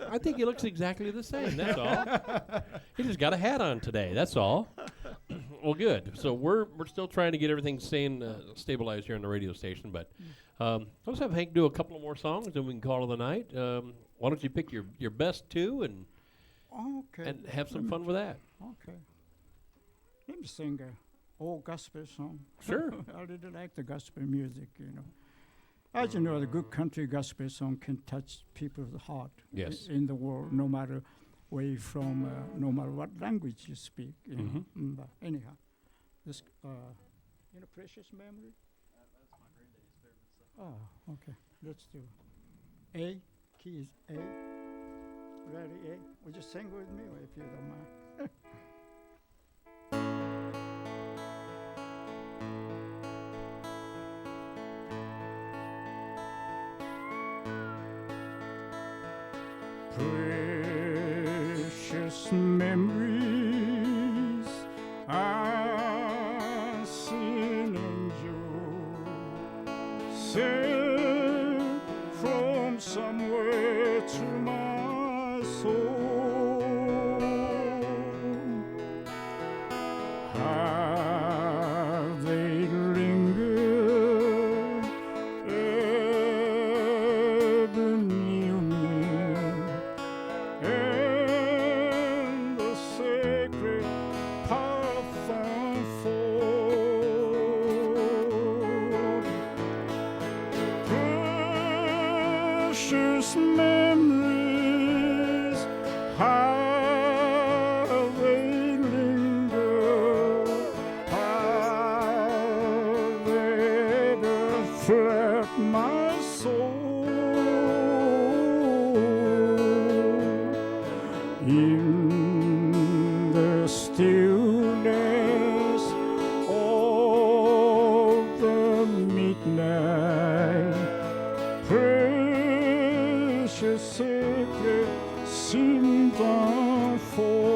I think he looks exactly the same. That's all. He just got a hat on today. That's all. Well, good. So we're still trying to get everything stabilized here on the radio station. But let's have Hank do a couple of more songs, and we can call it a night. Why don't you pick your best 2 and Okay. have some fun with that? Okay. Let me sing a old gospel song. Sure. I really like the gospel music, you know. As you know, the good country gospel song can touch people's heart Yes. in the world, no matter where you're from, no matter what language you speak. You know. But anyhow, this, precious memory. That's my granddaddy's favorite song. Oh, okay. Let's do A. Key is A. Ready, A. Would you sing with me, or if you don't mind? Precious memories I seen in you, sent from somewhere to my soul. How they linger ever near me, and the sacred path unfold. Precious memories, how they linger, how they reflect my soul. In the stillness of the midnight, precious sacred seems unfold.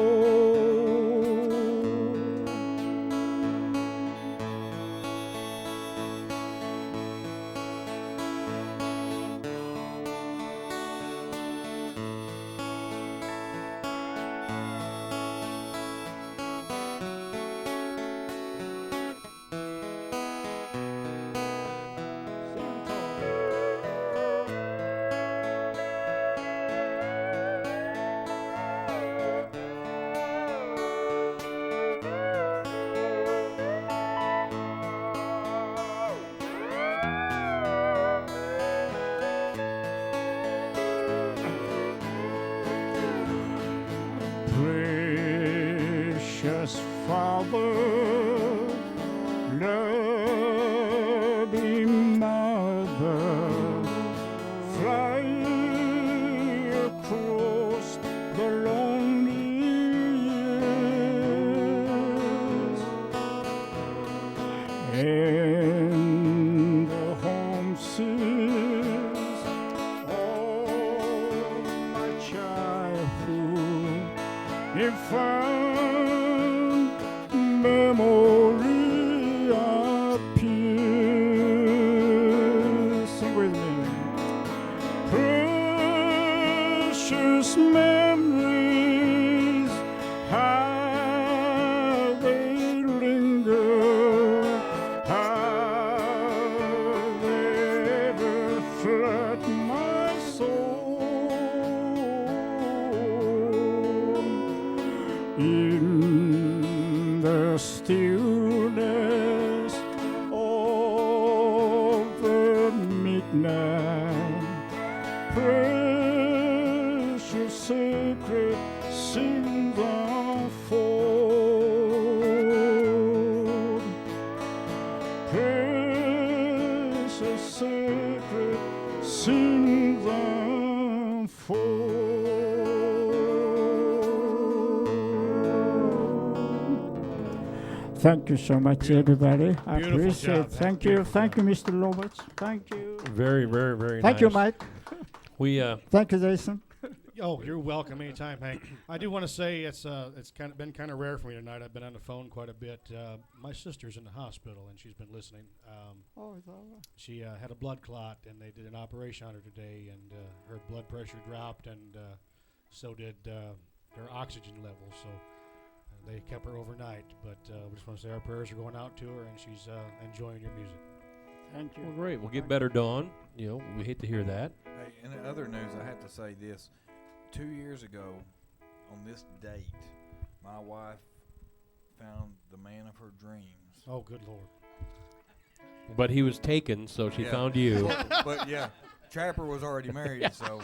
Precious Father, loving Mother, fly across the lonely years, and the homesick of my childhood, in fond memory appears. Sing with me. Precious memories, how they linger, how they reflect my soul. mine. Precious secret sings unfold. Precious secret sings unfold. Thank you so much, everybody. I Beautiful appreciate job, it. man. Thank you. Beautiful Thank you, job. Mr. Roberts. Thank you. Very, very, very Thank nice. you, Mike. We Thank you, Jason. Oh, you're welcome anytime, Hank. I do want to say it's been kind of rare for me tonight. I've been on the phone quite a bit. My sister's in the hospital and she's been listening. Oh, it's all right. She had a blood clot and they did an operation on her today, and her blood pressure dropped, and so did her oxygen levels. So they kept her overnight. But we just want to say our prayers are going out to her, and she's enjoying your music. Thank you. well, great. We'll get better, Dawn. You know, we hate to hear that. Hey, in other news, I have to say this. 2 years ago, on this date, my wife found the man of her dreams. Oh, good Lord. But he was taken, so she Yeah. found you. But yeah, Trapper was already married, so.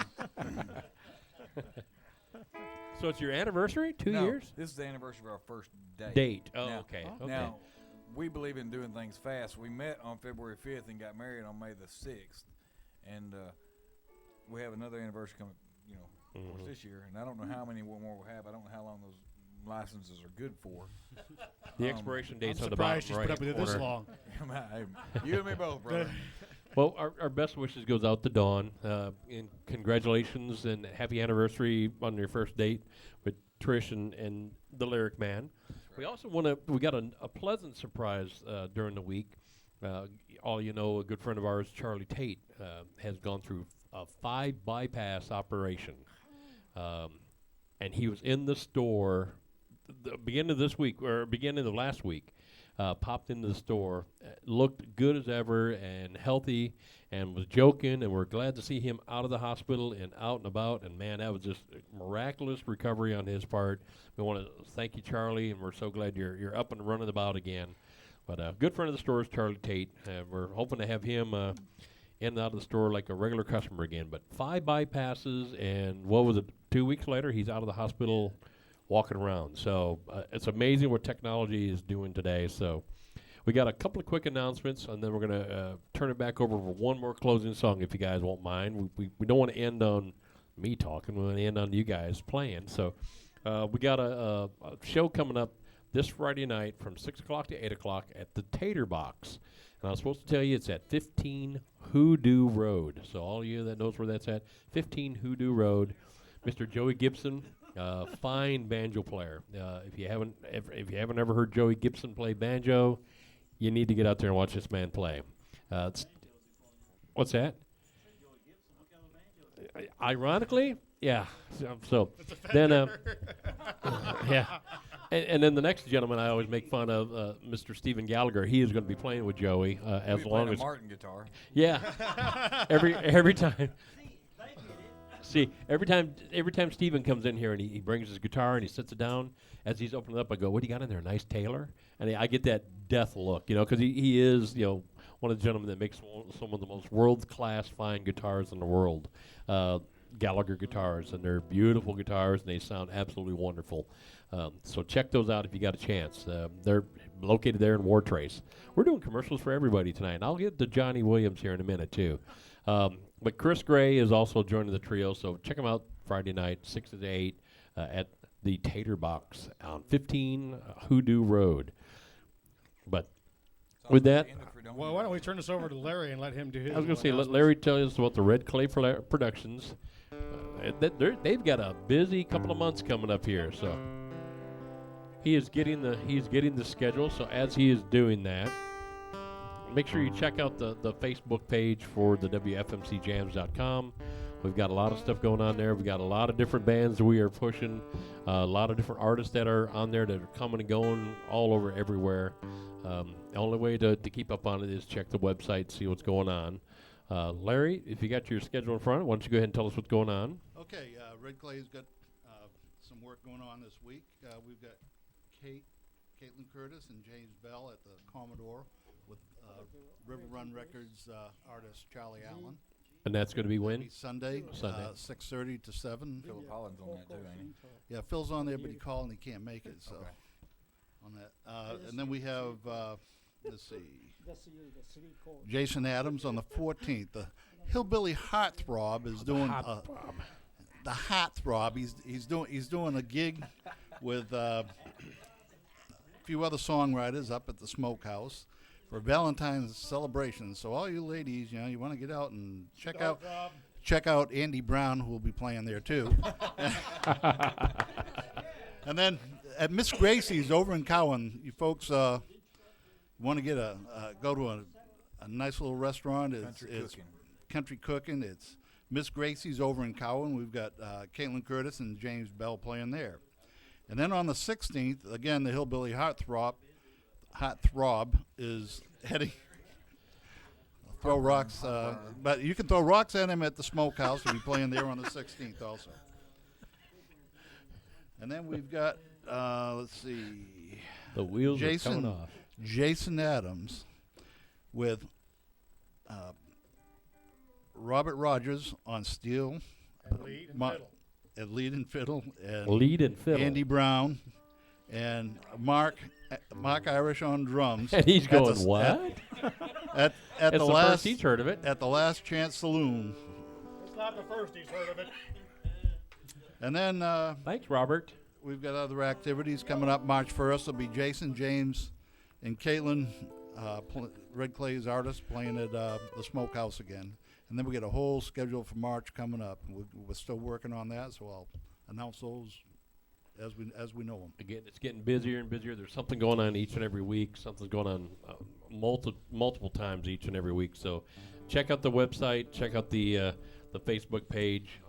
So it's your anniversary? 2 No, years? This is the anniversary of our first date. Date. Oh, Now- okay. Oh. Okay. Now, we believe in doing things fast. We met on February 5th and got married on May the 6th. And we have another anniversary coming, of course, this year. And I don't know how many more we'll have. I don't know how long those licenses are good for. The expiration date's I'm on the bottom surprised she's right put up with it this corner. long. Hey, you and me both, brother. Well, our best wishes goes out to Dawn. And congratulations and happy anniversary on your first date with Trish and the Lyric Man. We also we got a pleasant surprise during the week. All you know, a good friend of ours, Charlie Tate, has gone through a 5 bypass operation. And he was in the store the beginning of this week, or beginning of last week. Popped into the store, looked good as ever and healthy, and was joking, and we're glad to see him out of the hospital and out and about. And man, that was just a miraculous recovery on his part. We want to thank you, Charlie, and we're so glad you're up and running about again. But a good friend of the store is Charlie Tate. We're hoping to have him in and out of the store like a regular customer again. But 5 bypasses, and what was it, 2 weeks later, he's out of the hospital walking around. So it's amazing what technology is doing today. So we got a couple of quick announcements, and then we're going to turn it back over for one more closing song, if you guys won't mind. We don't want to end on me talking. We want to end on you guys playing. So we got a show coming up this Friday night from 6 o'clock to 8 o'clock at the Tater Box. And I was supposed to tell you it's at 15 Hoodoo Road. So all of you that knows where that's at, 15 Hoodoo Road. Mr. Joey Gibson, fine banjo player. If you haven't ever heard Joey Gibson play banjo, you need to get out there and watch this man play. What's that? Ironically, yeah. So then, yeah. And then the next gentleman I always make fun of, Mr. Stephen Gallagher. He is going to be playing with Joey as We long playing as a Martin guitar. yeah. every time. See, every time Steven comes in here and he brings his guitar and he sits it down, as he's opening it up, I go, "What do you got in there? A nice Taylor?" And I get that death look, because he is, one of the gentlemen that makes some of the most world-class fine guitars in the world. Gallagher guitars, and they're beautiful guitars, and they sound absolutely wonderful. So check those out if you got a chance. They're located there in War Trace. We're doing commercials for everybody tonight, and I'll get to Johnny Williams here in a minute, too. But Chris Gray is also joining the trio, so check him out Friday night, 6 to 8, at the Tater Box on 15 Hoodoo Road. But with that, Well, why don't we turn this over to Larry and let him do his? I was going to say, let announcements. Larry tell us about the Red Clay Productions. They've got a busy couple of months coming up here, so he's getting the schedule. So as he is doing that, make sure you check out the Facebook page for the WFMCJams.com. We've got a lot of stuff going on there. We've got a lot of different bands that we are pushing, a lot of different artists that are on there that are coming and going all over everywhere. The only way to keep up on it is check the website, see what's going on. Larry, if you got your schedule in front, why don't you go ahead and tell us what's going on? Okay, Red Clay's got some work going on this week. We've got Caitlin Curtis and James Bell at the Commodore with River Run Records artist Charlie Allen. And that's going to be when? Maybe Sunday, Sunday. 6:30 to 7. Philip Holland's on that too, ain't he? Yeah, Phil's on there, but he called and he can't make it. So Okay. on that, and then we have let's see, Jason Adams on the 14th. The Hillbilly Heartthrob is doing the Heartthrob. He's doing a gig with a few other songwriters up at the Smokehouse for Valentine's celebration. So all you ladies, you want to get out and check out Andy Brown, who will be playing there too. And then at Miss Gracie's over in Cowan, you folks want to get go to a nice little restaurant. It's country cooking. It's Miss Gracie's over in Cowan. We've got Caitlin Curtis and James Bell playing there. And then on the 16th, again, the Hillbilly Heartthrob is heading. Throw rocks, but you can throw rocks at him at the Smokehouse. We'll be playing there on the 16th also. And then we've got, let's see, The wheels are coming off. Jason Adams with Robert Rogers on steel, Lead and fiddle. at lead and fiddle, and Lead and fiddle. Andy Brown, and Mark Irish on drums. And he's at going, the- what? At That's the the last first he's heard of it. at the Last Chance Saloon, It's not the first he's heard of it. and then Thanks, Robert. we've got other activities coming up. March 1st will be Jason, James, and Caitlin, Red Clay's artists, playing at the Smokehouse again. And then we get a whole schedule for March coming up. We're still working on that, so I'll announce those as we know them. Again, it's getting busier and busier. There's something going on each and every week. Something's going on multiple times each and every week. So check out the website. Check out the Facebook page.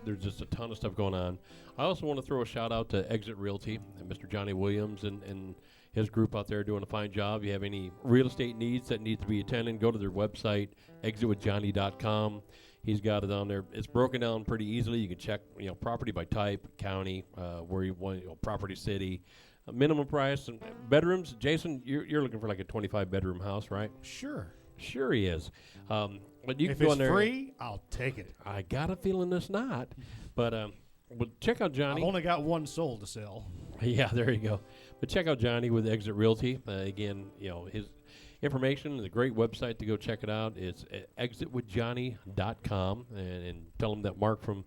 There's just a ton of stuff going on. I also want to throw a shout out to Exit Realty and Mr. Johnny Williams and his group out there doing a fine job. If you have any real estate needs that need to be attended, go to their website, exitwithjohnny.com. He's got it on there. It's broken down pretty easily. You can check, property by type, county, where you want, property, city, minimum price, and bedrooms. Jason, you're looking for like a 25-bedroom house, right? Sure. Sure he is. But you If can go it's in there. free, I'll take it. I got a feeling it's not. But check out Johnny. I've only got one soul to sell. Yeah, there you go. But check out Johnny with Exit Realty. Again, his information is a great website to go check it out. It's exitwithjohnny.com, and tell him that Mark from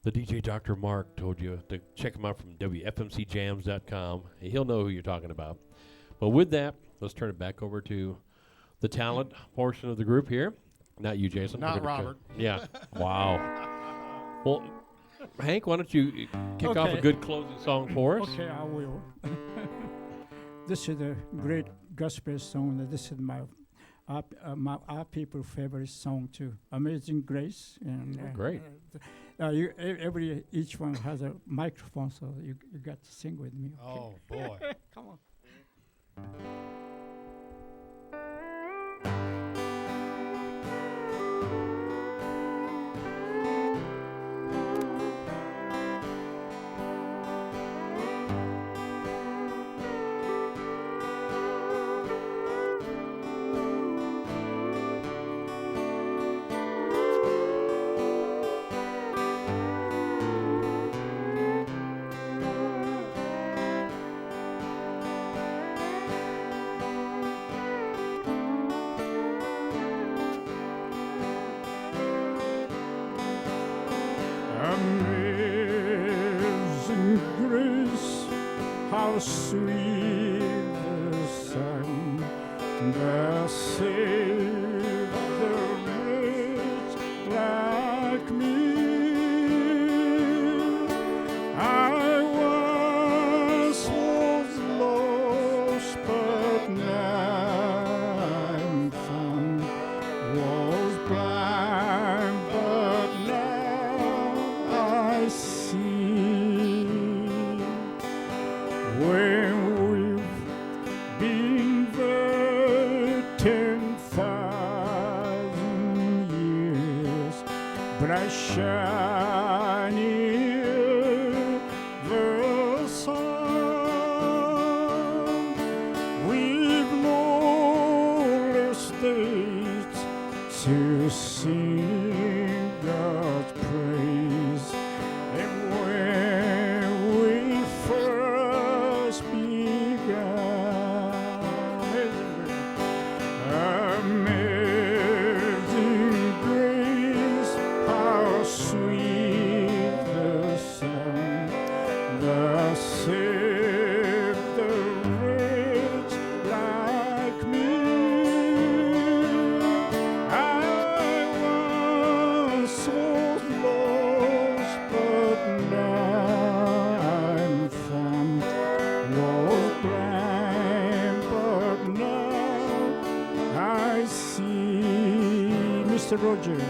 the DJ Dr. Mark told you to check him out from WFMCjams.com. He'll know who you're talking about. But with that, let's turn it back over to the talent portion of the group here. Not you, Jason. Not We're gonna Robert. Yeah. Wow. Well, Hank, why don't you kick off a Okay. good closing song for us? Okay, I will. This is a great gospel song. This is our people favorite song too. Amazing Grace. And Great. each one has a microphone, so you got to sing with me. Okay? Oh, boy. Come on. Amazing grace, how sweet the sound that saved the wretch like me. I was lost, but now I'm found. Was blind, but now I see. When we've been there 10,000 years, bright shining the sun, we've no estates to sing. Rogers.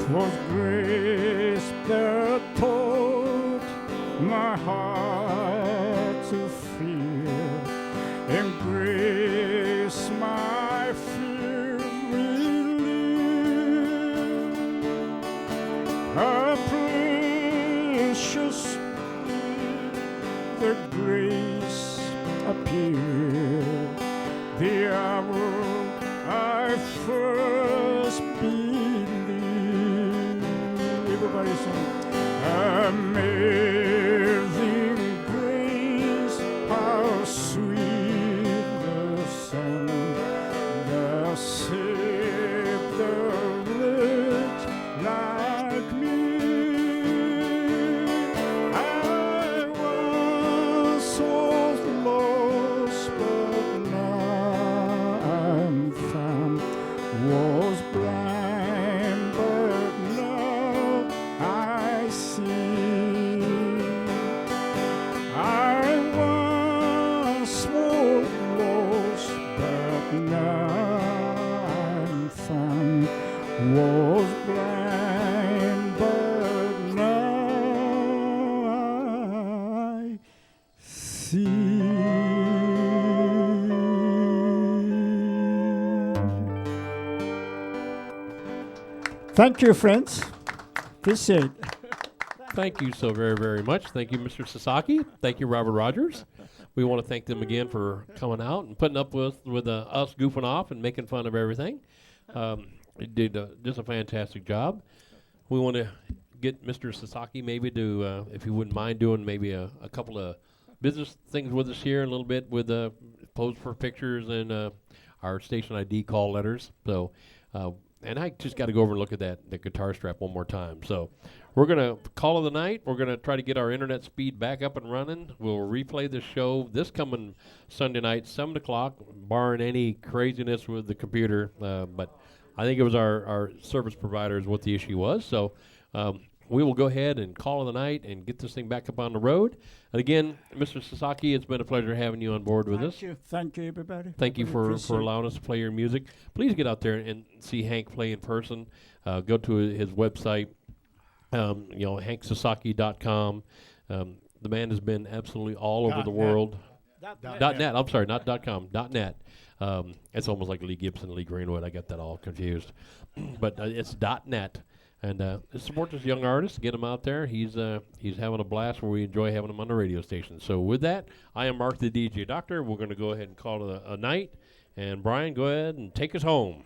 Was grace that taught my heart to fear, and grace my fear relieved. A precious the grace appeared, the hour I first believed. Everybody sing. Amazing grace, how sweet the sound that saved the wretch like me. I was so lost, but now I'm found. Was blind, but now I see. I once was lost, but now I'm found. Was blind, but now I see. Thank you, friends. Appreciate it. Thank you so very, very much. Thank you, Mr. Sasaki. Thank you, Robert Rogers. We want to thank them again for coming out and putting up with us goofing off and making fun of everything. They did just a fantastic job. We want to get Mr. Sasaki maybe to, if he wouldn't mind doing maybe a couple of business things with us here a little bit with pose for pictures and our station ID call letters. So, and I just got to go over and look at the guitar strap one more time. So we're going to call it the night. We're going to try to get our internet speed back up and running. We'll replay this show this coming Sunday night, 7 o'clock, barring any craziness with the computer. But I think it was our service provider is what the issue was. So we will go ahead and call it the night and get this thing back up on the road. And again, Mr. Sasaki, it's been a pleasure having you on board with us. Thank you, everybody. Thank you Really for allowing us to play your music. Please get out there and see Hank play in person. Go to his website, hanksasaki.com. The man has been absolutely all over the world. .net. I'm sorry, not .com. .net. It's almost like Lee Gibson, Lee Greenwood. I got that all confused. But it's .net. And support this young artist. Get him out there. He's having a blast where we enjoy having him on the radio station. So with that, I am Mark the DJ Doctor. We're going to go ahead and call it a night. And Brian, go ahead and take us home.